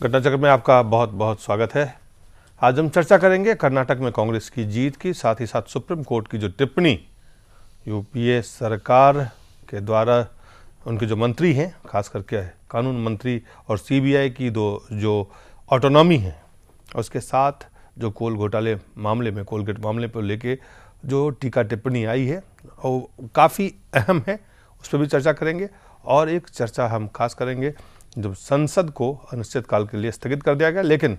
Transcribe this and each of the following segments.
कर्नाटक में आपका बहुत बहुत स्वागत है। आज हम चर्चा करेंगे कर्नाटक में कांग्रेस की जीत की, साथ ही साथ सुप्रीम कोर्ट की जो टिप्पणी यूपीए सरकार के द्वारा उनके जो मंत्री हैं, खास करके कानून मंत्री और सीबीआई की जो ऑटोनॉमी है, उसके साथ जो कोलगेट मामले पर लेके जो टीका टिप्पणी आई है वो काफ़ी अहम है, उस पर भी चर्चा करेंगे। और एक चर्चा हम खास करेंगे जब संसद को अनिश्चितकाल के लिए स्थगित कर दिया गया, लेकिन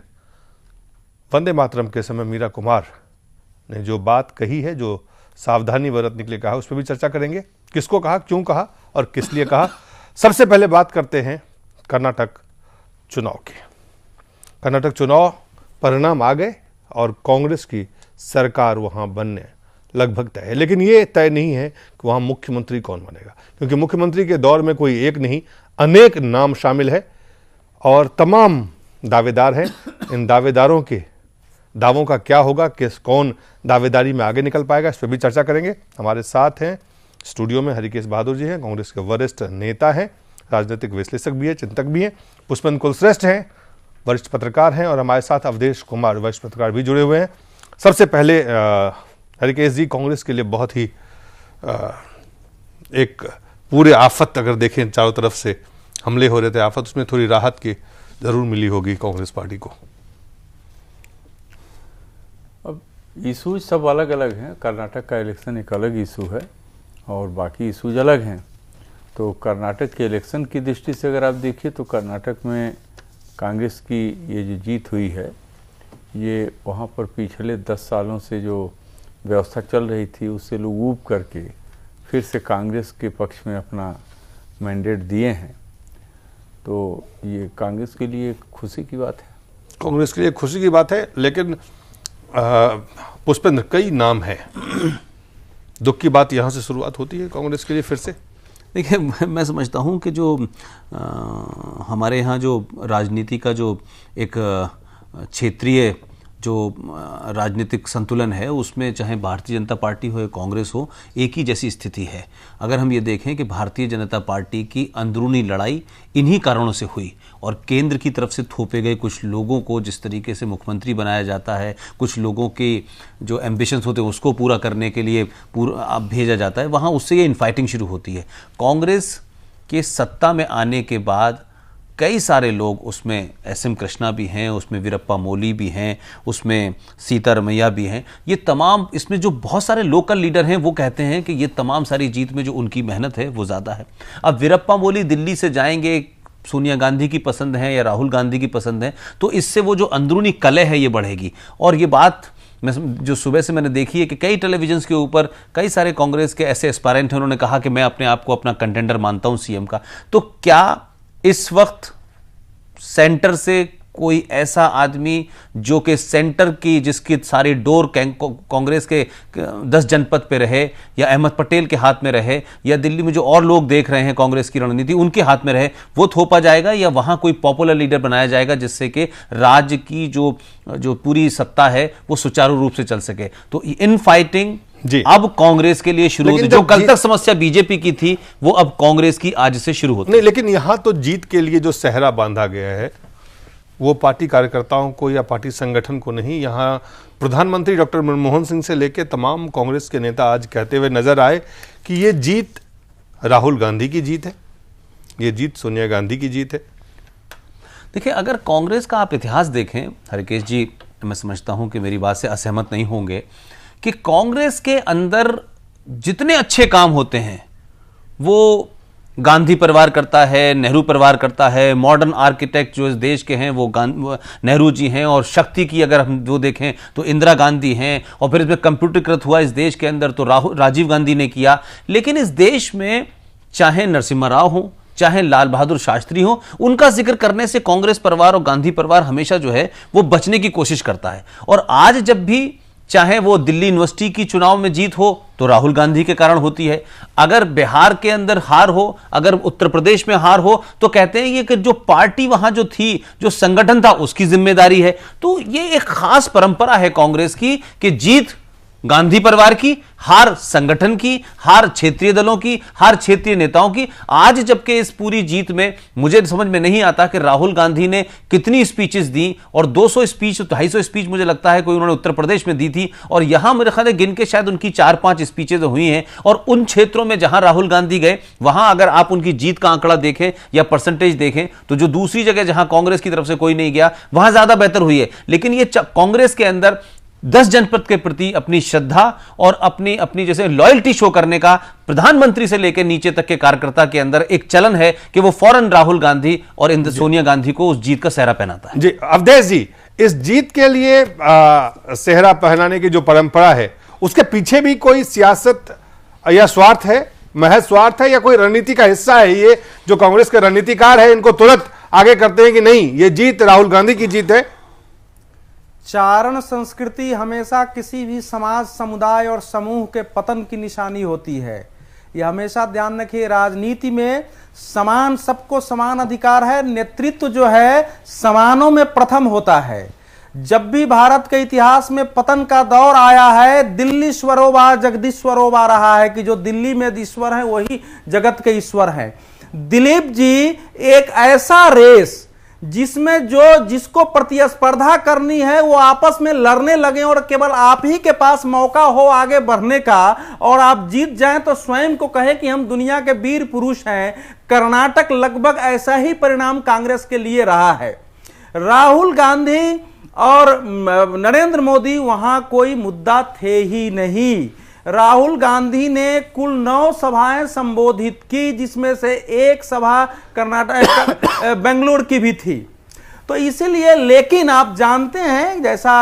वंदे मातरम के समय मीरा कुमार ने जो बात कही है, जो सावधानी बरतने के लिए कहा, उस पर भी चर्चा करेंगे। किसको कहा, क्यों कहा और किस लिए कहा। सबसे पहले बात करते हैं कर्नाटक चुनाव की। कर्नाटक चुनाव परिणाम आ गए और कांग्रेस की सरकार वहां बनने लगभग तय है, लेकिन ये तय नहीं है कि वहां मुख्यमंत्री कौन बनेगा, क्योंकि मुख्यमंत्री के दौर में कोई एक नहीं, अनेक नाम शामिल है और तमाम दावेदार हैं। इन दावेदारों के दावों का क्या होगा, कौन दावेदारी में आगे निकल पाएगा, इस पर भी चर्चा करेंगे। हमारे साथ हैं स्टूडियो में हरिकेश बहादुर जी हैं, कांग्रेस के वरिष्ठ नेता हैं, राजनीतिक विश्लेषक भी हैं, चिंतक भी हैं। पुष्पेंद्र कुलश्रेष्ठ हैं, वरिष्ठ पत्रकार हैं, और हमारे साथ अवधेश कुमार, वरिष्ठ पत्रकार भी जुड़े हुए हैं। सबसे पहले हरिकेश जी, कांग्रेस के लिए बहुत ही एक पूरे आफत, अगर देखें चारों तरफ से हमले हो रहे थे, आफत, उसमें थोड़ी राहत की जरूर मिली होगी कांग्रेस पार्टी को। अब इशूज सब अलग अलग हैं। कर्नाटक का इलेक्शन एक अलग इशू है और बाकी इशूज अलग हैं। तो कर्नाटक के इलेक्शन की दृष्टि से अगर आप देखिए तो कर्नाटक में कांग्रेस की ये जो जीत हुई है, ये वहाँ पर पिछले 10 सालों से जो व्यवस्था चल रही थी उससे लोग ऊब करके फिर से कांग्रेस के पक्ष में अपना मैंडेट दिए हैं। तो ये कांग्रेस के लिए खुशी की बात है। कांग्रेस के लिए खुशी की बात है, लेकिन पुष्पेंद्र, कई नाम है, दुख की बात यहाँ से शुरुआत होती है कांग्रेस के लिए फिर से। देखिए, मैं समझता हूँ कि जो हमारे यहाँ जो राजनीति का जो एक क्षेत्रीय जो राजनीतिक संतुलन है, उसमें चाहे भारतीय जनता पार्टी हो या कांग्रेस हो, एक ही जैसी स्थिति है। अगर हम ये देखें कि भारतीय जनता पार्टी की अंदरूनी लड़ाई इन्हीं कारणों से हुई और केंद्र की तरफ से थोपे गए कुछ लोगों को जिस तरीके से मुख्यमंत्री बनाया जाता है, कुछ लोगों के जो एम्बिशंस होते हैं उसको पूरा करने के लिए भेजा जाता है, वहाँ उससे ये इनफाइटिंग शुरू होती है। कांग्रेस के सत्ता में आने के बाद कई सारे लोग, उसमें एस.एम. कृष्णा भी हैं, उसमें वीरप्पा मोइली भी हैं, उसमें सीतारमैया भी हैं, ये तमाम, इसमें जो बहुत सारे लोकल लीडर हैं वो कहते हैं कि ये तमाम सारी जीत में जो उनकी मेहनत है वो ज़्यादा है। अब वीरप्पा मोइली दिल्ली से जाएंगे, सोनिया गांधी की पसंद है या राहुल गांधी की पसंद है, तो इससे वो जो अंदरूनी कलह है ये बढ़ेगी। और ये बात मैं जो सुबह से मैंने देखी है कि कई टेलीविजन्स के ऊपर कई सारे कांग्रेस के ऐसे एस्पायरेंट हैं, उन्होंने कहा कि मैं अपने आप को अपना कंटेंडर मानता हूँ सीएम का। तो क्या इस वक्त सेंटर से कोई ऐसा आदमी जो कि सेंटर की, जिसकी सारी डोर कांग्रेस के 10 जनपद पे रहे, या अहमद पटेल के हाथ में रहे, या दिल्ली में जो और लोग देख रहे हैं कांग्रेस की रणनीति उनके हाथ में रहे, वो थोपा जाएगा, या वहां कोई पॉपुलर लीडर बनाया जाएगा जिससे कि राज्य की जो पूरी सत्ता है वो सुचारू रूप से चल सके। तो इन फाइटिंग अब कांग्रेस के लिए शुरू होती, जो कल तक समस्या बीजेपी की थी वो अब कांग्रेस की आज से शुरू होती। नहीं, लेकिन यहां तो जीत के लिए जो सेहरा बांधा गया है वो पार्टी कार्यकर्ताओं को या पार्टी संगठन को नहीं। यहां प्रधानमंत्री डॉक्टर मनमोहन सिंह से लेकर तमाम कांग्रेस के नेता आज कहते हुए नजर आए कि ये जीत राहुल गांधी की जीत है, ये जीत सोनिया गांधी की जीत है। देखिए, अगर कांग्रेस का आप इतिहास देखें, हरिकेश जी, मैं समझता हूं कि मेरी बात से असहमत नहीं होंगे कि कांग्रेस के अंदर जितने अच्छे काम होते हैं वो गांधी परिवार करता है, नेहरू परिवार करता है, मॉडर्न आर्किटेक्ट जो इस देश के हैं वो नेहरू जी हैं, और शक्ति की अगर हम वो देखें तो इंदिरा गांधी हैं, और फिर इसमें कंप्यूटरीकृत हुआ इस देश के अंदर तो राजीव गांधी ने किया। लेकिन इस देश में चाहे नरसिम्हा राव हो, चाहे लाल बहादुर शास्त्री हो, उनका जिक्र करने से कांग्रेस परिवार और गांधी परिवार हमेशा जो है वो बचने की कोशिश करता है। और आज जब भी चाहे वो दिल्ली यूनिवर्सिटी की चुनाव में जीत हो तो राहुल गांधी के कारण होती है, अगर बिहार के अंदर हार हो, अगर उत्तर प्रदेश में हार हो, तो कहते हैं ये कि जो पार्टी वहां जो थी, जो संगठन था, उसकी जिम्मेदारी है। तो ये एक खास परंपरा है कांग्रेस की कि जीत गांधी परिवार की, हार संगठन की, हार क्षेत्रीय दलों की, हार क्षेत्रीय नेताओं की। आज जबकि इस पूरी जीत में मुझे समझ में नहीं आता कि राहुल गांधी ने कितनी स्पीचेस दी, और 200 स्पीच 250 स्पीच मुझे लगता है कोई उन्होंने उत्तर प्रदेश में दी थी, और यहां मेरे ख्याल है गिन के शायद उनकी 4-5 स्पीचेस हुई हैं। और उन क्षेत्रों में जहां राहुल गांधी गए वहां अगर आप उनकी जीत का आंकड़ा देखें या परसेंटेज देखें तो जो दूसरी जगह जहां कांग्रेस की तरफ से कोई नहीं गया वहां ज्यादा बेहतर हुई है। लेकिन ये कांग्रेस के अंदर 10 जनपद के प्रति अपनी श्रद्धा और अपनी जैसे लॉयल्टी शो करने का प्रधानमंत्री से लेकर नीचे तक के कार्यकर्ता के अंदर एक चलन है कि वो फौरन राहुल गांधी और सोनिया गांधी को उस जीत का सेहरा पहनाता है। जी अवधेश जी, इस जीत के लिए सेहरा पहनाने की जो परंपरा है उसके पीछे भी कोई सियासत या स्वार्थ है, महज स्वार्थ है, या कोई रणनीति का हिस्सा है? ये जो कांग्रेस के रणनीतिकार है इनको तुरंत आगे करते हैं कि नहीं ये जीत राहुल गांधी की जीत है? चारण संस्कृति हमेशा किसी भी समाज, समुदाय और समूह के पतन की निशानी होती है। यह हमेशा ध्यान रखिए, राजनीति में समान, सबको समान अधिकार है। नेतृत्व जो है समानों में प्रथम होता है। जब भी भारत के इतिहास में पतन का दौर आया है, दिल्ली स्वरोबा जगदीश्वरोबा रहा है कि जो दिल्ली में ईश्वर है वही जगत के ईश्वर हैं। दिलीप जी एक ऐसा रेस जिसमें जिसको प्रतिस्पर्धा करनी है वो आपस में लड़ने लगे और केवल आप ही के पास मौका हो आगे बढ़ने का और आप जीत जाएं तो स्वयं को कहे कि हम दुनिया के वीर पुरुष हैं। कर्नाटक लगभग ऐसा ही परिणाम कांग्रेस के लिए रहा है। राहुल गांधी और नरेंद्र मोदी वहां कोई मुद्दा थे ही नहीं। राहुल गांधी ने कुल 9 सभाएं संबोधित की, जिसमें से एक सभा कर्नाटक बेंगलुरु की भी थी। तो इसीलिए, लेकिन आप जानते हैं जैसा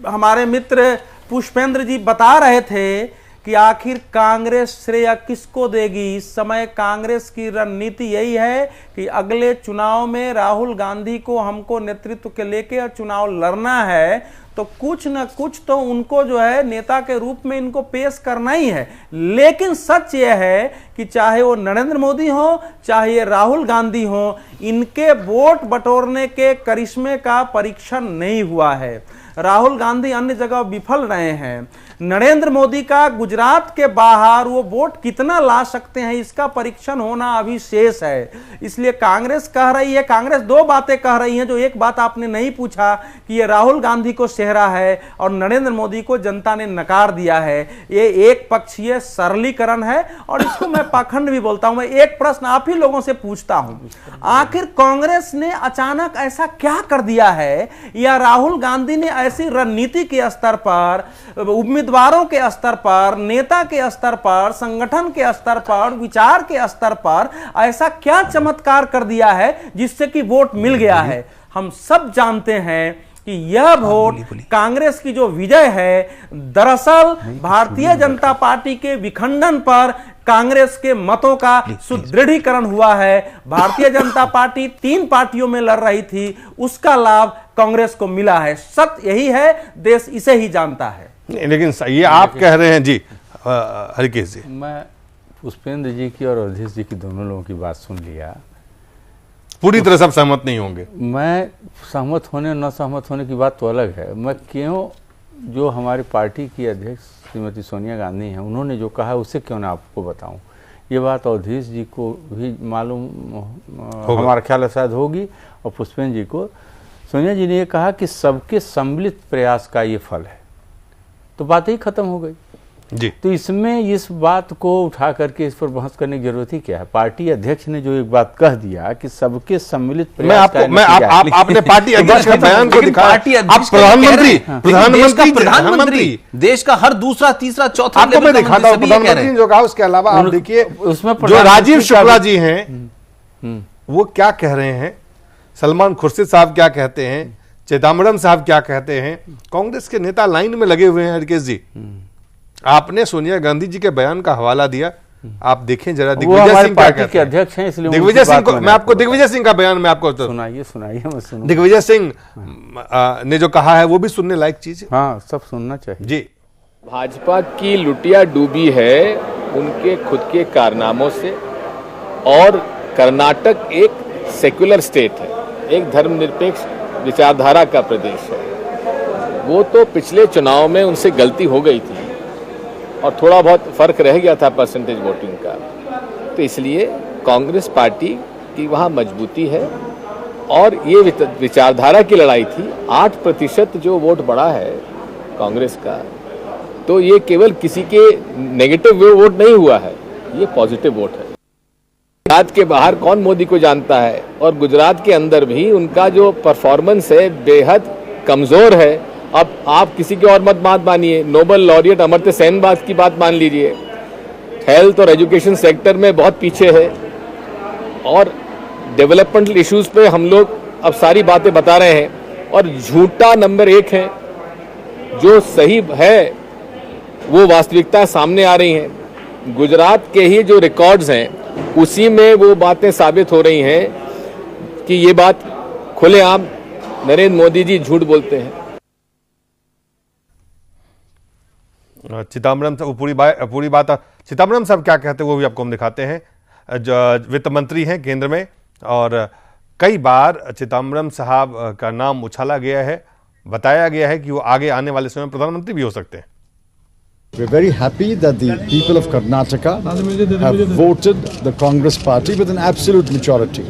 हमारे मित्र पुष्पेंद्र जी बता रहे थे कि आखिर कांग्रेस श्रेय किसको देगी। इस समय कांग्रेस की रणनीति यही है कि अगले चुनाव में राहुल गांधी को हमको नेतृत्व के लेके चुनाव लड़ना है, तो कुछ न कुछ तो उनको जो है नेता के रूप में इनको पेश करना ही है। लेकिन सच यह है कि चाहे वो नरेंद्र मोदी हो चाहे राहुल गांधी हो, इनके वोट बटोरने के करिश्मे का परीक्षण नहीं हुआ है। राहुल गांधी अन्य जगह विफल रहे हैं। नरेंद्र मोदी का गुजरात के बाहर वो वोट कितना ला सकते हैं इसका परीक्षण होना अभी शेष है। इसलिए कांग्रेस कह रही है, कांग्रेस 2 बातें कह रही हैं। जो एक बात आपने नहीं पूछा कि ये राहुल गांधी को सेहरा है और नरेंद्र मोदी को जनता ने नकार दिया है, ये एक पक्षीय सरलीकरण है और इसको मैं पाखंड भी बोलता हूं। मैं एक प्रश्न आप ही लोगों से पूछता हूं, आखिर कांग्रेस ने अचानक ऐसा क्या कर दिया है या राहुल गांधी ने ऐसी रणनीति के स्तर पर, उम्मीदवारों के स्तर पर, नेता के स्तर पर, संगठन के स्तर पर, विचार के स्तर पर ऐसा क्या चमत्कार कर दिया है जिससे कि वोट मिल गया है? हम सब जानते हैं कि यह वोट कांग्रेस की जो विजय है दरअसल भारतीय जनता पार्टी के विखंडन पर कांग्रेस के मतों का सुदृढ़ीकरण हुआ है। भारतीय जनता पार्टी 3 पार्टियों में लड़ रही थी, उसका लाभ कांग्रेस को मिला है। सत्य यही है, देश इसे ही जानता है। लेकिन ये आप कह रहे हैं जी हरिकेश जी। मैं पुष्पेंद्र जी की और अवधेश जी की दोनों लोगों की बात सुन लिया। पूरी तरह सब सहमत नहीं होंगे। मैं सहमत होने और न सहमत होने की बात तो अलग है। मैं क्यों, जो हमारी पार्टी की अध्यक्ष श्रीमती सोनिया गांधी हैं उन्होंने जो कहा उसे क्यों ना आपको बताऊं। ये बात अवधेश जी को भी मालूम हमारा ख्याल शायद होगी और पुष्पेंद्र जी को। सोनिया जी ने ये कहा कि सबके सम्मिलित प्रयास का ये फल है, तो बात ही खत्म हो गई जी। तो इसमें इस बात को उठा करके इस पर बहस करने की जरूरत ही क्या है? पार्टी अध्यक्ष ने जो एक बात कह दिया कि सबके सम्मिलित प्रयास आपने पार्टी अध्यक्ष का बयान को दिखाया। आप प्रधानमंत्री देश का हर दूसरा तीसरा चौथा आपको मैं दिखाता हूं प्रधानमंत्री ने जो कहा। उसके अलावा आप देखिए उसमें जो राजीव शुक्ला जी हैं वो क्या कह रहे हैं, सलमान खुर्शीद साहब क्या कहते हैं, चिदम्बरम साहब क्या कहते हैं। कांग्रेस के नेता लाइन में लगे हुए हैं। हरकेश जी, आपने सोनिया गांधी जी के बयान का हवाला दिया, आप देखें जरा दिग्विजय सिंह क्या कहते हैं। अध्यक्ष हैं इसलिए दिग्विजय सिंह को मैं आपको दिग्विजय सिंह का बयान मैं आपको सुनाइए मैं सुनूं। दिग्विजय सिंह ने जो कहा है वो भी सुनने लायक चीज है। हाँ, सब सुनना चाहिए जी। भाजपा की लुटिया डूबी है उनके खुद के कारनामों से, और कर्नाटक एक सेक्युलर स्टेट है, एक धर्मनिरपेक्ष विचारधारा का प्रदेश है। वो तो पिछले चुनाव में उनसे गलती हो गई थी और थोड़ा बहुत फर्क रह गया था परसेंटेज वोटिंग का, तो इसलिए कांग्रेस पार्टी की वहाँ मजबूती है और ये विचारधारा की लड़ाई थी। 8% जो वोट बढ़ा है कांग्रेस का, तो ये केवल किसी के नेगेटिव वोट नहीं हुआ है, ये पॉजिटिव वोट है। गुजरात के बाहर कौन मोदी को जानता है, और गुजरात के अंदर भी उनका जो परफॉर्मेंस है बेहद कमजोर है। अब आप किसी की और मत मानिए, नोबेल लॉरिएट अमर्त्य सेन की बात मान लीजिए, हेल्थ और एजुकेशन सेक्टर में बहुत पीछे है और डेवलपमेंटल इश्यूज पे हम लोग अब सारी बातें बता रहे हैं और झूठा नंबर 1 है। जो सही है वो वास्तविकता सामने आ रही हैं। गुजरात के ही जो रिकॉर्ड्स हैं उसी में वो बातें साबित हो रही हैं कि ये बात खुलेआम नरेंद्र मोदी जी झूठ बोलते हैं। चिदम्बरम साहब पूरी बात चिदम्बरम साहब क्या कहते हैं वो भी आपको हम दिखाते हैं। वित्त मंत्री हैं केंद्र में और कई बार चिदम्बरम साहब का नाम उछाला गया है, बताया गया है कि वो आगे आने वाले समय में प्रधानमंत्री भी हो सकते हैं। We're very happy that the people of Karnataka have voted the Congress party with an absolute majority.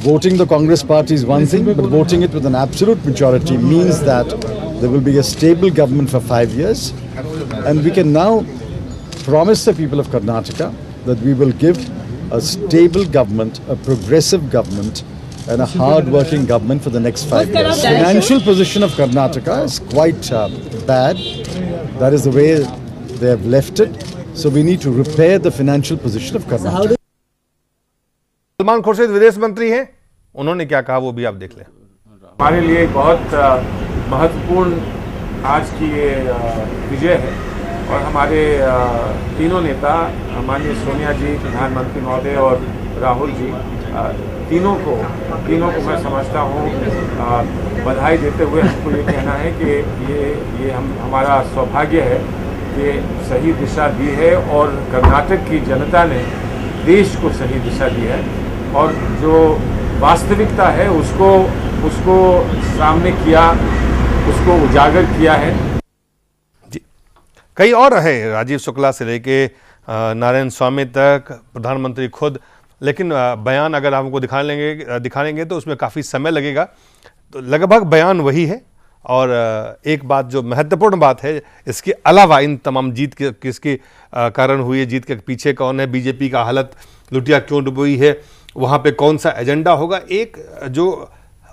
Voting the Congress party is one thing, but voting it with an absolute majority means that there will be a stable government for 5 years, and we can now promise the people of Karnataka that we will give a stable government, a progressive government, and a hard-working government for the next 5 years. The financial position of Karnataka is quite bad. That is the way they have left it. So we need to repair the financial position of Karnataka. Salman Khurshid विदेश मंत्री हैं, उन्होंने क्या कहा वो भी आप देख लें। हमारे लिए बहुत महत्वपूर्ण आज की ये विजय है और हमारे तीनों नेता माननीय सोनिया जी, प्रधानमंत्री महोदय और राहुल जी, तीनों को मैं समझता हूँ बधाई देते हुए हमको ये कहना है कि ये हमारा सौभाग्य है कि सही दिशा दी है और कर्नाटक की जनता ने देश को सही दिशा दी है और जो वास्तविकता है उसको सामने किया, उसको उजागर किया है। जी, कई और है, राजीव शुक्ला से लेके नारायण स्वामी तक, प्रधानमंत्री खुद, लेकिन बयान अगर हमको दिखाएंगे तो उसमें काफ़ी समय लगेगा। तो लगभग बयान वही है और एक बात जो महत्वपूर्ण बात है, इसके अलावा इन तमाम जीत के किसके कारण हुई है, जीत के पीछे कौन है, बीजेपी का हालत लुटिया क्यों डुबोई है, वहाँ पे कौन सा एजेंडा होगा, एक जो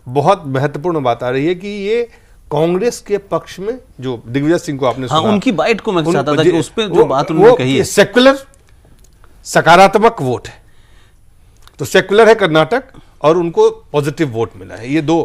बहुत महत्वपूर्ण बात आ रही है कि ये कांग्रेस के पक्ष में जो दिग्विजय सिंह को आपने सुना, उनकी बाइट को मैं चाहता था कि उस पे जो बात उन्होंने कही है, सेक्युलर सकारात्मक वोट है। तो सेक्युलर है कर्नाटक और उनको पॉजिटिव वोट मिला है, ये दो।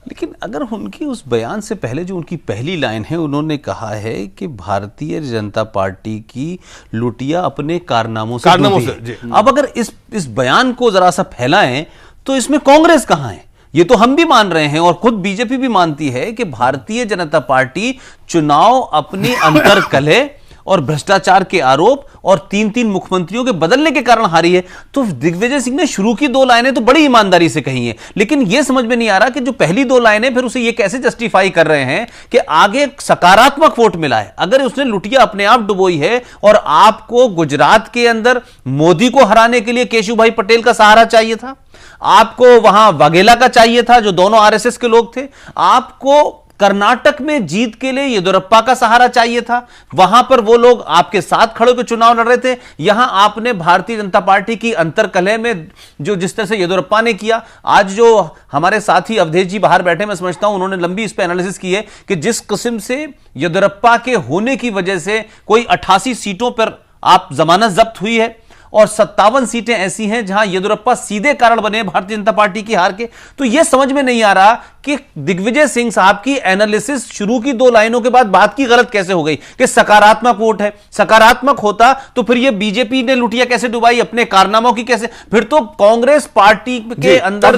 लेकिन अगर उनकी उस बयान से पहले जो उनकी पहली लाइन है, उन्होंने कहा है कि भारतीय जनता पार्टी की लुटिया अपने कारनामों से अब अगर इस बयान को जरा सा फैलाएं तो इसमें कांग्रेस कहां है? ये तो हम भी मान रहे हैं और खुद बीजेपी भी मानती है कि भारतीय जनता पार्टी चुनाव अपनी अंतर्कलह और भ्रष्टाचार के आरोप और 3-3 मुख्यमंत्रियों के बदलने के कारण हारी है। तो दिग्विजय सिंह ने शुरू की 2 लाइनें तो बड़ी ईमानदारी से कही हैं, लेकिन यह समझ में नहीं आ रहा कि जो पहली 2 लाइनें फिर उसे यह कैसे जस्टिफाई कर रहे हैं कि आगे सकारात्मक वोट मिला है। अगर उसने लुटिया अपने आप डुबोई है और आपको गुजरात के अंदर मोदी को हराने के लिए केशुभाई पटेल का सहारा चाहिए था, आपको वहां वाघेला का चाहिए था जो दोनों आरएसएस के लोग थे, आपको कर्नाटक में जीत के लिए येदियुरप्पा का सहारा चाहिए था, वहां पर वो लोग आपके साथ खड़े होकर चुनाव लड़ रहे थे। यहां आपने भारतीय जनता पार्टी की अंतरकलह में जो जिस तरह से येदियुरप्पा ने किया, आज जो हमारे साथी अवधेश जी बाहर बैठे, मैं समझता हूं उन्होंने लंबी इस पे एनालिसिस की है कि जिस किस्म से येदियुरप्पा के होने की वजह से कोई 88 सीटों पर आप जमानत जब्त हुई है और 57 सीटें ऐसी हैं जहां येदियुरप्पा सीधे कारण बने भारतीय जनता पार्टी की हार के। तो यह समझ में नहीं आ रहा कि दिग्विजय सिंह साहब की एनालिसिस शुरू की 2 लाइनों के बाद बात की गलत कैसे हो गई कि सकारात्मक वोट है। सकारात्मक होता तो फिर यह बीजेपी ने लुटिया कैसे डुबाई, अपने कारनामों की कैसे, फिर तो कांग्रेस पार्टी के अंदर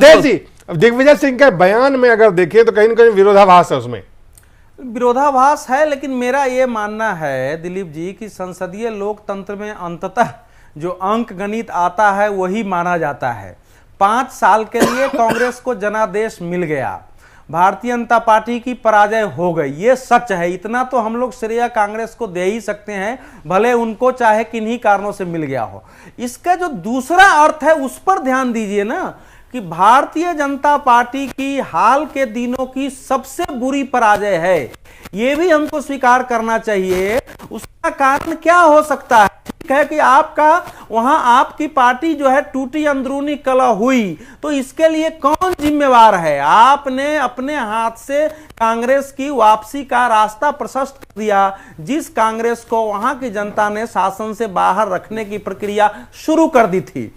दिग्विजय सिंह के बयान में अगर देखें तो कहीं ना कहीं विरोधाभास है, उसमें विरोधाभास है। लेकिन मेरा यह मानना है दिलीप जी कि संसदीय लोकतंत्र में अंततः जो अंक गणित आता है वही माना जाता है। 5 साल के लिए कांग्रेस को जनादेश मिल गया, भारतीय जनता पार्टी की पराजय हो गई, ये सच है। इतना तो हम लोग श्रेय कांग्रेस को दे ही सकते हैं, भले उनको चाहे किन्हीं कारणों से मिल गया हो। इसका जो दूसरा अर्थ है उस पर ध्यान दीजिए ना, कि भारतीय जनता पार्टी की हाल के दिनों की सबसे बुरी पराजय है, यह भी हमको स्वीकार करना चाहिए। उसका कारण क्या हो सकता है? ठीक है कि आपका वहां आपकी पार्टी जो है टूटी, अंदरूनी कलह हुई, तो इसके लिए कौन जिम्मेवार है? आपने अपने हाथ से कांग्रेस की वापसी का रास्ता प्रशस्त कर दिया, जिस कांग्रेस को वहां की जनता ने शासन से बाहर रखने की प्रक्रिया शुरू कर दी थी।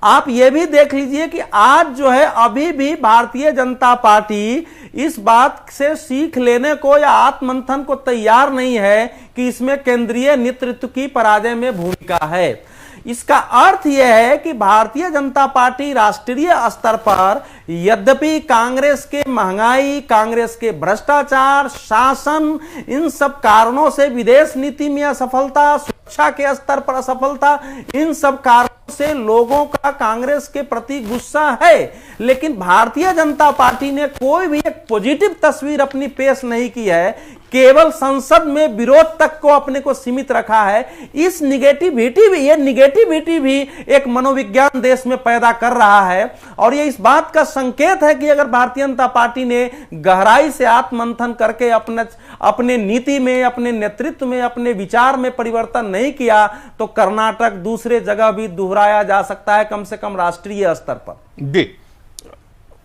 आप यह भी देख लीजिए कि आज जो है अभी भी भारतीय जनता पार्टी इस बात से सीख लेने को या आत्ममंथन को तैयार नहीं है कि इसमें केंद्रीय नेतृत्व की पराजय में भूमिका है। इसका अर्थ यह है कि भारतीय जनता पार्टी राष्ट्रीय स्तर पर यद्यपि कांग्रेस के महंगाई, कांग्रेस के भ्रष्टाचार, शासन, इन सब कारणों से विदेश नीति में असफलता, सुरक्षा के स्तर पर असफलता, इन सब कारणों से लोगों का कांग्रेस के प्रति गुस्सा है, लेकिन भारतीय जनता पार्टी ने कोई भी एक पॉजिटिव तस्वीर अपनी पेश नहीं की है। केवल संसद में विरोध तक को अपने को सीमित रखा है। इस निगेटिविटी भी एक मनोविज्ञान देश में पैदा कर रहा है, और यह इस बात का संकेत है कि अगर भारतीय जनता पार्टी ने गहराई से आत्ममंथन करके अपने नीति में, अपने नेतृत्व में, अपने विचार में परिवर्तन नहीं किया, तो कर्नाटक दूसरे जगह भी दोहराया जा सकता है, कम से कम राष्ट्रीय स्तर पर। जी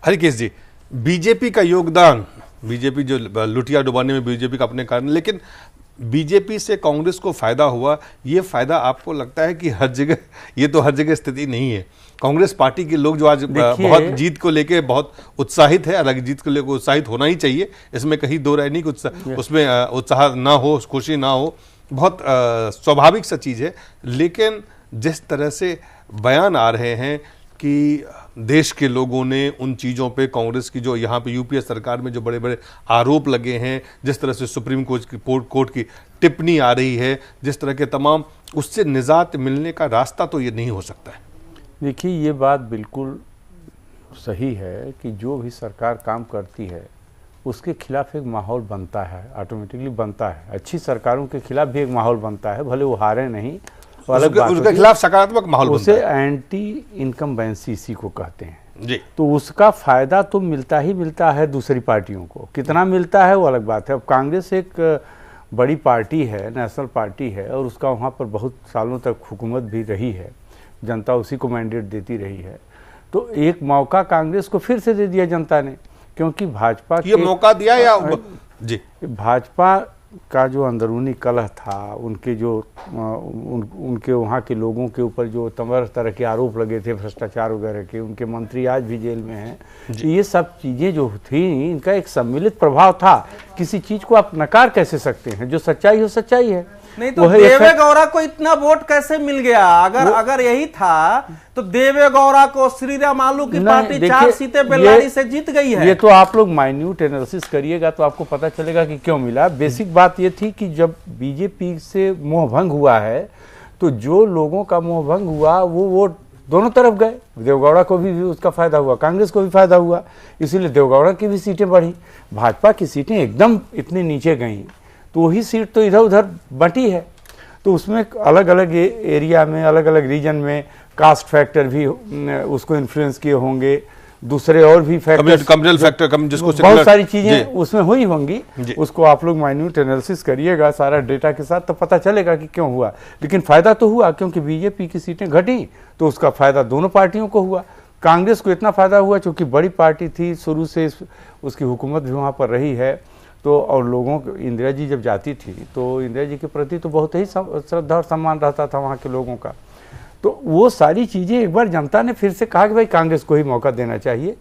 हरिकेश जी, बीजेपी का योगदान, बीजेपी जो लुटिया डुबाने में बीजेपी का अपने कारण, लेकिन बीजेपी से कांग्रेस को फायदा हुआ, ये फायदा आपको लगता है कि हर जगह, ये तो हर जगह स्थिति नहीं है। कांग्रेस पार्टी के लोग जो आज बहुत जीत को लेके बहुत उत्साहित है, अलग जीत को लेकर उत्साहित होना ही चाहिए, इसमें कहीं दो राय नहीं कि उसमें उत्साह ना हो, खुशी ना हो, बहुत स्वाभाविक सा चीज है। लेकिन जिस तरह से बयान आ रहे हैं कि देश के लोगों ने उन चीज़ों पे कांग्रेस की जो यहाँ पे यूपीए सरकार में जो बड़े बड़े आरोप लगे हैं, जिस तरह से सुप्रीम कोर्ट की टिप्पणी आ रही है, जिस तरह के तमाम, उससे निजात मिलने का रास्ता तो ये नहीं हो सकता है। देखिए, ये बात बिल्कुल सही है कि जो भी सरकार काम करती है उसके खिलाफ एक माहौल बनता है, ऑटोमेटिकली बनता है। अच्छी सरकारों के खिलाफ भी एक माहौल बनता है, भले वो हारे नहीं, उसके खिलाफ सकारात्मक माहौल बनता है। उसे एंटी इनकम्बेंसी इसी को कहते हैं जी। तो उसका फायदा तो मिलता ही मिलता है दूसरी पार्टियों को, कितना मिलता है वो अलग बात है। अब कांग्रेस एक बड़ी पार्टी है, नेशनल पार्टी है, और उसका वहाँ पर बहुत सालों तक हुकूमत भी रही है, जनता उसी को मैंडेट देती रही है। तो एक मौका कांग्रेस को फिर से दे दिया जनता ने, क्योंकि भाजपा ये मौका दिया या जी, भाजपा का जो अंदरूनी कलह था, उनके जो उनके वहाँ के लोगों के ऊपर जो तरह के आरोप लगे थे भ्रष्टाचार वगैरह के, उनके मंत्री आज भी जेल में हैं, ये सब चीज़ें जो थी, इनका एक सम्मिलित प्रभाव था। किसी चीज़ को आप नकार कैसे सकते हैं? जो सच्चाई हो सच्चाई है। नहीं तो देवेगौड़ा को इतना वोट कैसे मिल गया? अगर यही था तो देवेगौड़ा को श्रीराम आलू की पार्टी 4 सीटें बेल्लारी से जीत गई है। ये तो आप लोग माइन्यूट एनालिसिस करिएगा तो आपको पता चलेगा कि क्यों मिला। बेसिक बात ये थी कि जब बीजेपी से मोहभंग हुआ है, तो जो लोगों का मोहभंग हुआ वो वोट दोनों तरफ गए। देवेगौड़ा को भी उसका फायदा हुआ, कांग्रेस को भी फायदा हुआ, इसीलिए देवेगौड़ा की भी सीटें बढ़ी। भाजपा की सीटें एकदम इतनी नीचे गई, तो वही सीट तो इधर उधर बंटी है। तो उसमें अलग अलग एरिया में, अलग अलग रीजन में कास्ट फैक्टर भी उसको इन्फ्लुएंस किए होंगे, दूसरे और भी फैक्टर, कम्युनल फैक्टर, जिसको बहुत सारी चीजें उसमें हुई होंगी। उसको आप लोग माइन्यूट एनालिसिस करिएगा सारा डेटा के साथ, तो पता चलेगा कि क्यों हुआ। लेकिन फायदा तो हुआ, क्योंकि बीजेपी की सीटें घटी तो उसका फायदा दोनों पार्टियों को हुआ। कांग्रेस को इतना फायदा हुआ क्योंकि बड़ी पार्टी थी, शुरू से उसकी हुकूमत भी वहाँ पर रही है, तो और लोगों को, इंदिरा जी जब जाती थी तो इंदिरा जी के प्रति तो बहुत ही श्रद्धा और सम्मान रहता था वहाँ के लोगों का। तो वो सारी चीज़ें एक बार जनता ने फिर से कहा कि भाई कांग्रेस को ही मौका देना चाहिए,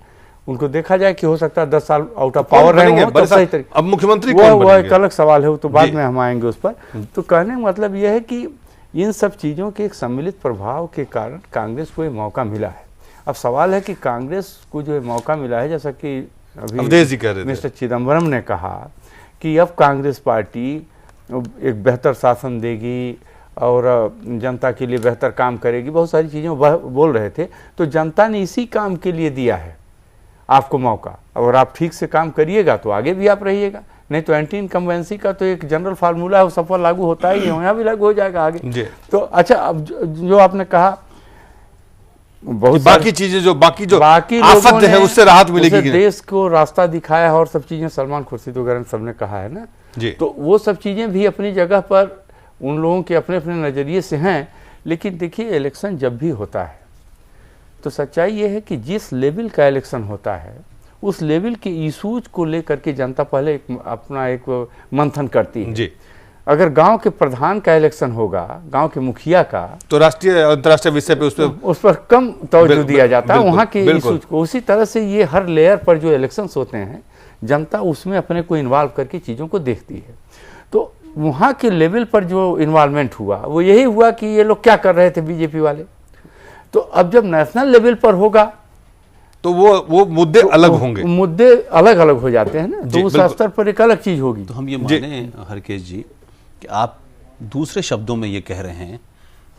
उनको देखा जाए कि हो सकता है 10 साल आउट ऑफ पावर रहे हो तो सही तरीके। अब मुख्यमंत्री वो एक अलग सवाल है, वो तो बाद में हम आएंगे उस पर। तो कहने का मतलब यह है कि इन सब चीज़ों के एक सम्मिलित प्रभाव के कारण कांग्रेस को ये मौका मिला है। अब सवाल है कि कांग्रेस को जो मौका मिला है, जैसा कि अभी मिस्टर चिदम्बरम ने कहा कि अब कांग्रेस पार्टी एक बेहतर शासन देगी और जनता के लिए बेहतर काम करेगी, बहुत सारी चीज़ें बोल रहे थे। तो जनता ने इसी काम के लिए दिया है। आपको मौका, और आप ठीक से काम करिएगा तो आगे भी आप रहिएगा, नहीं तो एंटी इनकम्बेंसी का तो एक जनरल फार्मूला है, वो सफल लागू होता है, यहाँ भी लागू हो जाएगा आगे। तो अच्छा, अब जो आपने कहा बहुत बाकी चीजें जो बाकी आफत है उससे राहत मिलेगी, देश को रास्ता दिखाया है और सब चीजें सलमान खुर्शीद वगैरह सबने कहा है ना जी। तो वो सब चीजें भी अपनी जगह पर उन लोगों के अपने अपने नजरिए से हैं। लेकिन देखिए, इलेक्शन जब भी होता है तो सच्चाई ये है कि जिस लेवल का इलेक्शन होता है उस लेवल के इशूज को लेकर के जनता पहले अपना एक मंथन करती है जी। अगर गांव के प्रधान का इलेक्शन होगा, गांव के मुखिया का, तो राष्ट्रीय अंतर्राष्ट्रीय विषय पे उस पर कम तवज्जो दिया जाता है, वहाँ के इशूज को। उसी तरह से ये हर लेयर पर जो इलेक्शंस होते हैं, जनता उसमें अपने को इन्वॉल्व करके चीज़ों को देखती है। तो वहाँ के लेवल पर जो इन्वॉल्वमेंट हुआ वो यही हुआ कि ये लोग क्या कर रहे थे बीजेपी वाले। तो अब जब नेशनल लेवल पर होगा तो वो मुद्दे अलग होंगे, मुद्दे अलग अलग हो जाते हैं ना, तो उस स्तर पर एक अलग चीज होगी। तो हम ये माने हरकेश जी कि आप दूसरे शब्दों में ये कह रहे हैं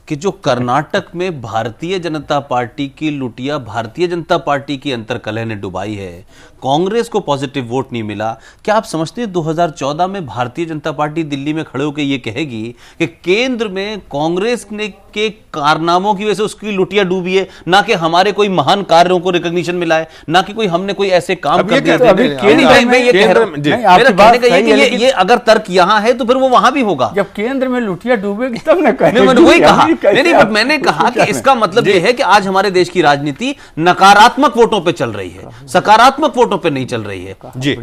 कि जो कर्नाटक में भारतीय जनता पार्टी की लुटिया भारतीय जनता पार्टी की अंतर्कलह ने डुबाई है, कांग्रेस को पॉजिटिव वोट नहीं मिला। क्या आप समझते हैं 2014 में भारतीय जनता पार्टी दिल्ली में खड़े होकर ये कहेगी कि केंद्र में कांग्रेस ने के कारनामों की वजह से उसकी लुटिया डूबी है, ना कि हमारे कोई महान कार्यों को रिकॉग्निशन मिला है, ना कि कोई हमने कोई ऐसे काम कर दिए। ये अगर तर्क यहाँ है तो फिर वो वहां भी होगा। जब केंद्र में लुटिया डूबेगी तब ना कहेंगे। वही कहा नहीं, मैंने कहा कि इसका मतलब यह है कि आज हमारे देश की राजनीति नकारात्मक वोटों पे चल रही है, सकारात्मक वोटों पे नहीं चल रही है। जी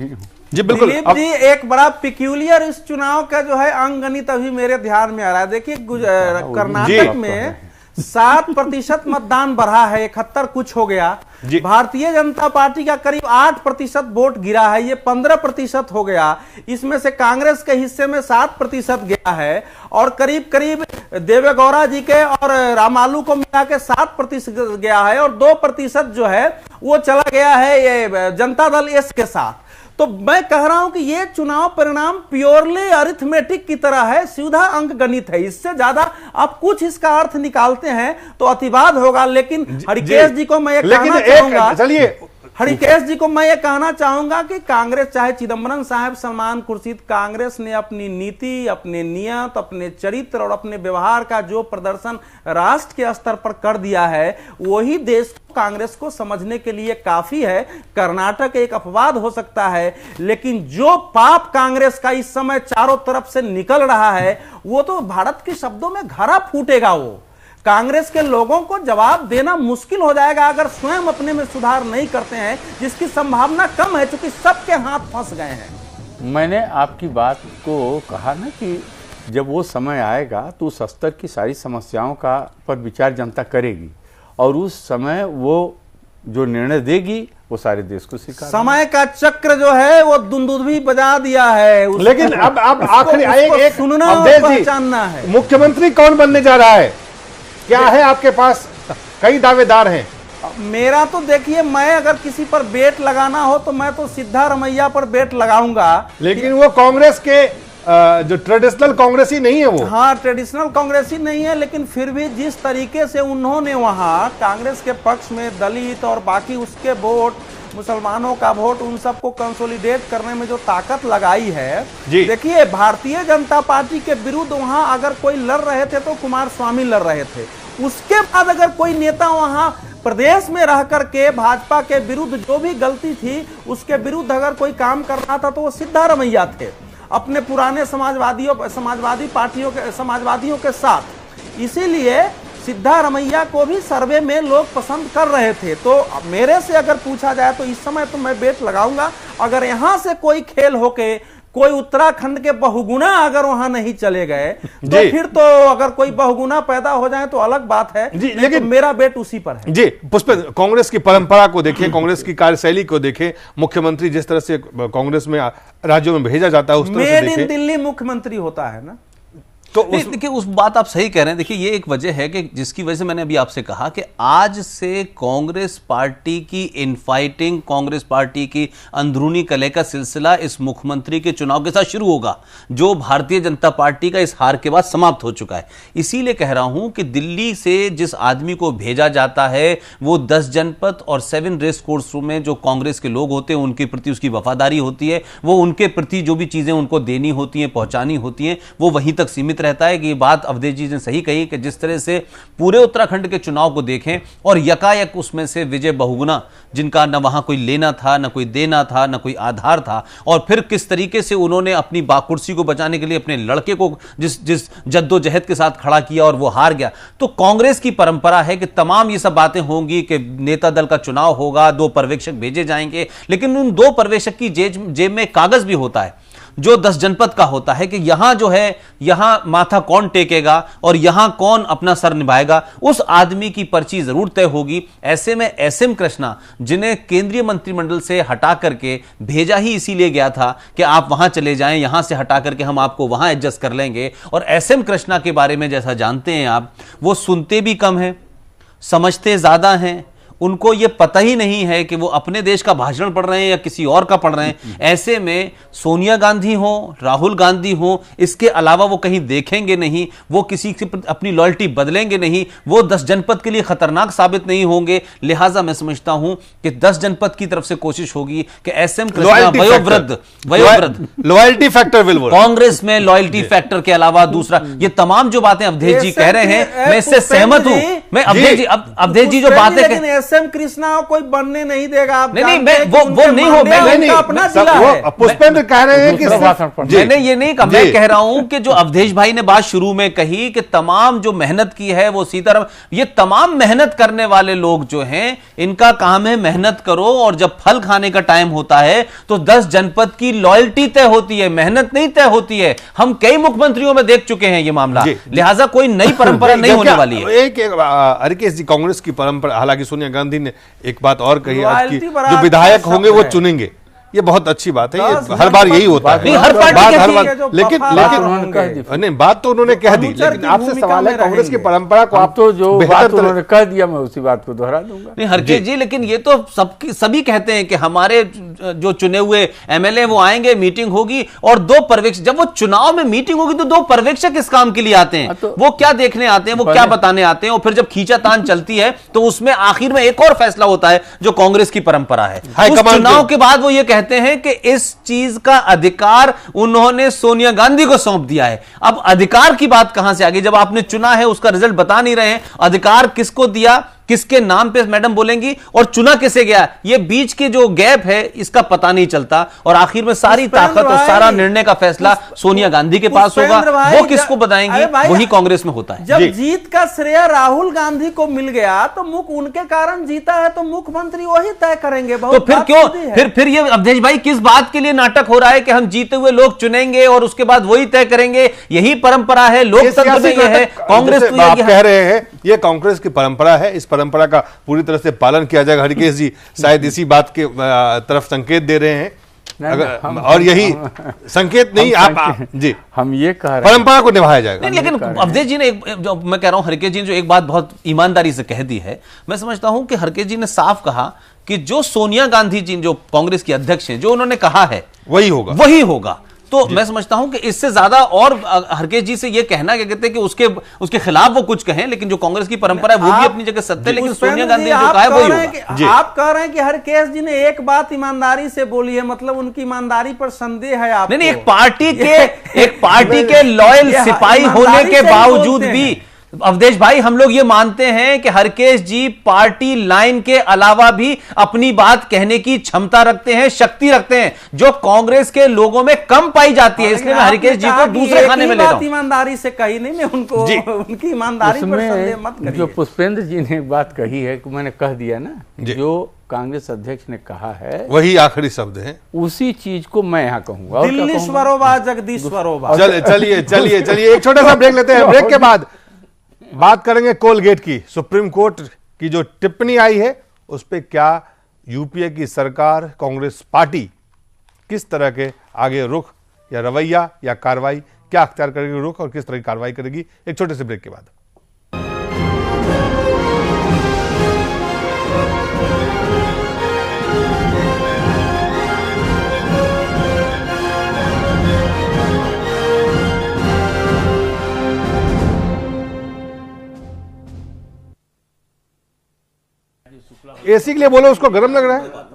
जी बिल्कुल। दिलीप जी, एक बड़ा पिक्यूलियर इस चुनाव का जो है अंगगणित अभी मेरे ध्यान में आ रहा है। देखिए, कर्नाटक में 7% मतदान बढ़ा है, 71 कुछ हो गया। भारतीय जनता पार्टी का करीब 8% वोट गिरा है, ये 15% हो गया। इसमें से कांग्रेस के हिस्से में 7% गया है, और करीब करीब देवेगौड़ा जी के और रामालू को मिला के 7% गया है, और 2% जो है वो चला गया है ये जनता दल एस के साथ। तो मैं कह रहा हूं कि ये चुनाव परिणाम प्योरली अरिथमेटिक की तरह है, सीधा अंक गणित है। इससे ज्यादा आप कुछ इसका अर्थ निकालते हैं तो अतिवाद होगा। लेकिन हरिकेश जी को मैं कहना चाहूंगा, चलिए हरिकेश जी को मैं ये कहना चाहूंगा कि कांग्रेस, चाहे चिदंबरम साहब, सलमान खुर्शीद, कांग्रेस ने अपनी नीति, अपने नियत, अपने चरित्र और अपने व्यवहार का जो प्रदर्शन राष्ट्र के स्तर पर कर दिया है, वही देश कांग्रेस को समझने के लिए काफी है। कर्नाटक एक अपवाद हो सकता है, लेकिन जो पाप कांग्रेस का इस समय चारों तरफ से निकल रहा है वो तो भारत के शब्दों में घड़ा फूटेगा। वो कांग्रेस के लोगों को जवाब देना मुश्किल हो जाएगा अगर स्वयं अपने में सुधार नहीं करते हैं, जिसकी संभावना कम है क्योंकि सबके हाथ फंस गए हैं। मैंने आपकी बात को कहा ना कि जब वो समय आएगा तो उस स्तर की सारी समस्याओं का पर विचार जनता करेगी, और उस समय वो जो निर्णय देगी वो सारे देश को स्वीकार। समय का चक्र जो है वो दुंदुभी बजा दिया है। लेकिन अब आखिरी एक सुनना और पहचानना है। मुख्यमंत्री कौन बनने जा रहा है, क्या है आपके पास? कई दावेदार हैं। मेरा तो देखिए, मैं अगर किसी पर बेट लगाना हो तो मैं तो सिद्धारमैया पर बेट लगाऊंगा। लेकिन वो कांग्रेस के जो ट्रेडिशनल कांग्रेसी नहीं है वो। हाँ, ट्रेडिशनल कांग्रेसी नहीं है, लेकिन फिर भी जिस तरीके से उन्होंने वहां कांग्रेस के पक्ष में दलित और बाकी उसके वोट, मुसलमानों का वोट, उन सबको कंसोलिडेट करने में जो ताकत लगाई है। देखिए, भारतीय जनता पार्टी के विरुद्ध वहां अगर कोई लड़ रहे थे तो कुमार स्वामी लड़ रहे थे। उसके बाद अगर कोई नेता वहां प्रदेश में रह करके भाजपा के विरुद्ध जो भी गलती थी उसके विरुद्ध अगर कोई काम कर रहा था तो वो सिद्धारमैया थे, अपने पुराने समाजवादियों के साथ। इसीलिए सिद्धारमैया को भी सर्वे में लोग पसंद कर रहे थे। तो मेरे से अगर पूछा जाए तो इस समय तो मैं बेट लगाऊंगा। अगर यहां से कोई खेल होके कोई उत्तराखंड के बहुगुणा अगर वहां नहीं चले गए तो फिर तो अगर कोई बहुगुणा पैदा हो जाए तो अलग बात है। लेकिन तो मेरा बेट उसी पर है। जी पुष्पेंद्र, कांग्रेस की परंपरा को देखिए, कांग्रेस की कार्यशैली को देखें, मुख्यमंत्री जिस तरह से कांग्रेस में राज्यों में भेजा जाता है उस तरह से मेड इन दिल्ली मुख्यमंत्री होता है ना। तो देखिए उस बात आप सही कह रहे हैं। देखिए ये एक वजह है कि जिसकी वजह से मैंने अभी आपसे कहा कि आज से कांग्रेस पार्टी की इनफाइटिंग, कांग्रेस पार्टी की अंदरूनी कलह का सिलसिला इस मुख्यमंत्री के चुनाव के साथ शुरू होगा, जो भारतीय जनता पार्टी का इस हार के बाद समाप्त हो चुका है। इसीलिए कह रहा हूं कि दिल्ली से जिस आदमी को भेजा जाता है वो 10 जनपद और 7 रेस कोर्स में जो कांग्रेस के लोग होते हैं उनके प्रति उसकी वफादारी होती है, वो उनके प्रति जो भी चीजें उनको देनी होती हैं, पहुंचानी होती हैं, वो वहीं तक सीमित रहता है। कि ये बात अवधेश जी ने सही कही कि जिस तरह से पूरे उत्तराखंड के चुनाव को देखें और यकायक उसमें से विजय बहुगुना, जिनका न वहां कोई लेना था, न कोई देना था, न कोई आधार था, और फिर किस तरीके से उन्होंने अपनी कुर्सी को बचाने के लिए अपने लड़के को जिस जद्दोजहद के साथ खड़ा किया और वो हार गया। तो कांग्रेस की परंपरा है कि तमाम ये सब बातें होंगी कि नेता दल का चुनाव होगा, 2 पर्यवेक्षक भेजे जाएंगे, लेकिन उन 2 पर्यवेक्षक की जेब में कागज भी होता है जो 10 जनपद का होता है कि यहां जो है, यहां माथा कौन टेकेगा और यहां कौन अपना सर निभाएगा, उस आदमी की पर्ची जरूर तय होगी। ऐसे में एसएम कृष्णा, जिन्हें केंद्रीय मंत्रिमंडल से हटा करके भेजा ही इसीलिए गया था कि आप वहां चले जाएं, यहां से हटा करके हम आपको वहां एडजस्ट कर लेंगे। और एसएम कृष्णा के बारे में जैसा जानते हैं आप, वो सुनते भी कम हैं, समझते ज्यादा हैं, उनको यह पता ही नहीं है कि वो अपने देश का भाषण पढ़ रहे हैं या किसी और का पढ़ रहे हैं। ऐसे में सोनिया गांधी हो, राहुल गांधी हो, इसके अलावा वो कहीं देखेंगे नहीं, वो किसी से अपनी लॉयल्टी बदलेंगे नहीं, वो 10 जनपद के लिए खतरनाक साबित नहीं होंगे। लिहाजा मैं समझता हूं कि 10 जनपद की तरफ से कोशिश होगी कि एसएम कृष्णा वयोवृद्ध loyalty factor will work. Congress में लॉयल्टी फैक्टर के अलावा दूसरा, ये तमाम जो बातें अवधेश जी कह रहे हैं, मैं इससे सहमत हूं। मैं अवधेश जी जो बातें एसएम कृष्णा कोई बनने नहीं देगा। आप नहीं, वो नहीं हो, मैं अपना जिला है। पुष्पेंद्र कह रहे हैं कि मैंने ये नहीं कहा, मैं कह रहा हूं कि जो अवधेश भाई ने बात शुरू में कही कि तमाम जो मेहनत की है वो सीताराम, ये तमाम मेहनत करने वाले लोग जो हैं, इनका काम है मेहनत करो, और जब फल खाने का टाइम होता है तो 10 जनपद की लॉयल्टी तय होती है, मेहनत नहीं तय होती है। हम कई मुख्यमंत्रियों में देख चुके हैं ये मामला, लिहाजा कोई नई परंपरा नहीं होने वाली है। हरकेश जी, कांग्रेस की परंपरा, हालांकि सोनिया गांधी ने एक बात और कही आज की, जो विधायक होंगे वो चुनेंगे, ये बहुत अच्छी बात है, ये हर बार यही होता है। हर बार लेकिन नहीं, बात तो उन्होंने कह दी, लेकिन आपसे सवाल है कांग्रेस की परंपरा को आप तो जो बात उन्होंने कह दिया मैं उसी बात को दोहरा दूंगा। नहीं हरकेश जी, लेकिन ये तो सभी कहते हैं कि हमारे जो चुने हुए एमएलए वो आएंगे, मीटिंग होगी और 2 पर्यवेक्षक, जब वो चुनाव में मीटिंग होगी तो 2 पर्यवेक्षक इस काम के लिए आते हैं। तो वो क्या देखने आते हैं, वो क्या बताने आते हैं, और फिर जब खींचातान चलती है तो उसमें आखिर में एक और फैसला होता है जो कांग्रेस की परंपरा है। चुनाव के बाद वो ये कहते हैं कि इस चीज का अधिकार उन्होंने सोनिया गांधी को सौंप दिया है। अब अधिकार की बात कहां से आ गई, जब आपने चुना है, उसका रिजल्ट बता नहीं रहे हैं, अधिकार किसको दिया, किसके नाम पे मैडम बोलेंगी, और चुना किसे गया, ये बीच के जो गैप है इसका पता नहीं चलता, और आखिर में सारी ताकत और सारा निर्णय का फैसला सोनिया गांधी के पास होगा। वो किसको बताएंगे, वही कांग्रेस में होता है। जब जीत का श्रेय राहुल गांधी को मिल गया तो उनके कारण जीता है, तो मुख्यमंत्री वही तय करेंगे। तो फिर क्यों फिर ये अवधेश भाई किस बात के लिए नाटक हो रहा है कि हम जीते हुए लोग चुनेंगे और उसके बाद वही तय करेंगे? यही परंपरा है, लोकतंत्र में ये है। कांग्रेस आप कह रहे हैं ये कांग्रेस की परंपरा है, इस परंपरा का पूरी तरह से पालन किया जाएगा। हरकेश जी शायद इसी बात के तरफ संकेत दे रहे हैं, और यही संकेत नहीं, आप जी हम ये कह रहे हैं परंपरा को निभाया जाएगा। नहीं, लेकिन अवधेश जी ने मैं कह रहा हूं, हरकेश जी ने जो एक बात बहुत ईमानदारी से कह दी है, मैं समझता हूं कि हरकेश जी ने साफ कहा कि जो सोनिया गांधी जी जो कांग्रेस की अध्यक्ष हैं, जो उन्होंने कहा है वही होगा। तो मैं समझता हूं कि इससे ज्यादा और हरकेश जी से ये कहना क्या कहते हैं कि उसके खिलाफ वो कुछ कहें, लेकिन जो कांग्रेस की परंपरा है वो भी अपनी जगह सत्य है, लेकिन सोनिया गांधी ने जो कहा है वही होगा। आप कह रहे हैं कि हरकेश जी ने एक बात ईमानदारी से बोली है, मतलब उनकी ईमानदारी पर संदेह है आपको? नहीं, एक पार्टी के लॉयल सिपाही होने के बावजूद भी अवधेश भाई, हम लोग ये मानते हैं कि हरकेश जी पार्टी लाइन के अलावा भी अपनी बात कहने की क्षमता रखते हैं, शक्ति रखते हैं, जो कांग्रेस के लोगों में कम पाई जाती है। इसलिए मैं हरकेश जी को दूसरे खाने में ले रहा हूं। ईमानदारी से कही नहीं, मैं उनको उनकी ईमानदारी पर संदेह मत करिए। जो पुष्पेंद्र जी ने एक बात कही है कि मैंने कह दिया ना, जो कांग्रेस अध्यक्ष ने कहा है वही आखिरी शब्द है, उसी चीज को मैं यहाँ कहूंगा। दिल्ली स्वरोबा जगदीश स्वरोबा। चलिए एक छोटा सा ब्रेक लेते हैं, ब्रेक के बाद बात करेंगे कोलगेट की। सुप्रीम कोर्ट की जो टिप्पणी आई है उस पर क्या यूपीए की सरकार, कांग्रेस पार्टी किस तरह के आगे रुख या रवैया या कार्रवाई क्या अख्तियार करेगी रुख और किस तरह की कार्रवाई करेगी, एक छोटे से ब्रेक के बाद। एसी के लिए बोलो, उसको गर्म लग रहा है।